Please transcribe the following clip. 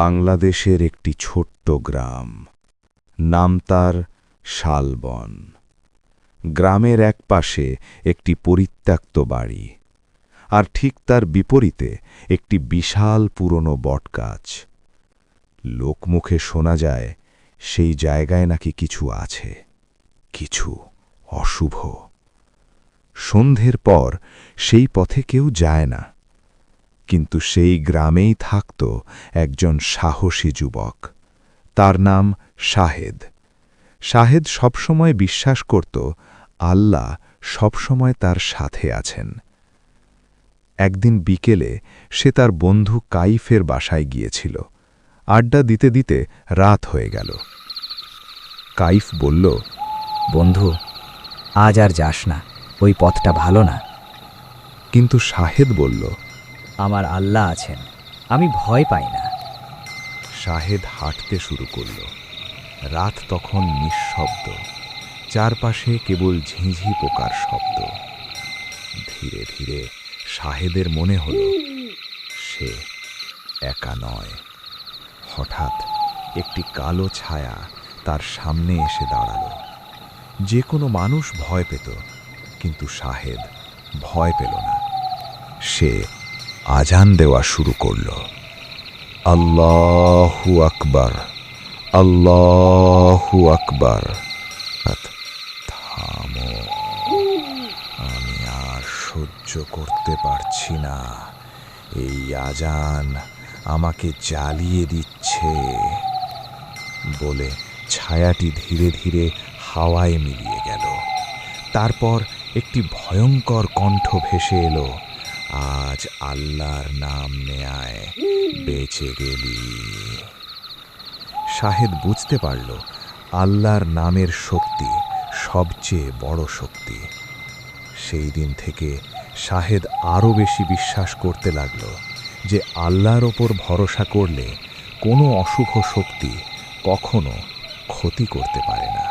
বাংলাদেশের একটি ছোট্ট গ্রাম, নাম তার শালবন। গ্রামের এক পাশে একটি পরিত্যক্ত বাড়ি, আর ঠিক তার বিপরীতে একটি বিশাল পুরনো বটগাছ। লোকমুখে শোনা যায় সেই জায়গায় নাকি কিছু আছে, কিছু অশুভ। সন্ধ্যের পর সেই পথে কেউ যায় না, কিন্তু সেই গ্রামেই থাকত একজন সাহসী যুবক। তার নাম শাহেদ। শাহেদ সবসময় বিশ্বাস করত আল্লাহ সবসময় তার সাথে আছেন। একদিন বিকেলে সে তার বন্ধু কাইফের বাসায় গিয়েছিল। আড্ডা দিতে দিতে রাত হয়ে গেল। কাইফ বলল, বন্ধু, আজ আর যাস না, ওই পথটা ভালো না। কিন্তু শাহেদ বলল, আমার আল্লাহ আছেন, আমি ভয় পাই না। শাহেদ হাঁটতে শুরু করল। রাত তখন নিঃশব্দ, চারপাশে কেবল ঝিঁঝি পোকার শব্দ। ধীরে ধীরে শাহেদের মনে হল সে একা নয়। হঠাৎ একটি কালো ছায়া তার সামনে এসে দাঁড়াল। যে কোনো মানুষ ভয় পেত, কিন্তু শাহেদ ভয় পেল না। সে আজান দেওয়া শুরু করল, আল্লাহু আকবার, আল্লাহু আকবার। থামো, আমি আর সহ্য করতে পারছি না। এই আজান আমাকে জ্বালিয়ে দিচ্ছে। বলে ছায়াটি ধীরে ধীরে হাওয়ায় মিলিয়ে গেল। তারপর একটি ভয়ঙ্কর কণ্ঠ ভেসে এলো, আজ আল্লাহর নাম নেয়ায় বেঁচে গেলি। শাহেদ বুঝতে পারল আল্লাহর নামের শক্তি সবচেয়ে বড় শক্তি। সেই দিন থেকে শাহেদ আরও বেশি বিশ্বাস করতে লাগল যে আল্লাহর ওপর ভরসা করলে কোনো অশুভ শক্তি কখনো ক্ষতি করতে পারে না।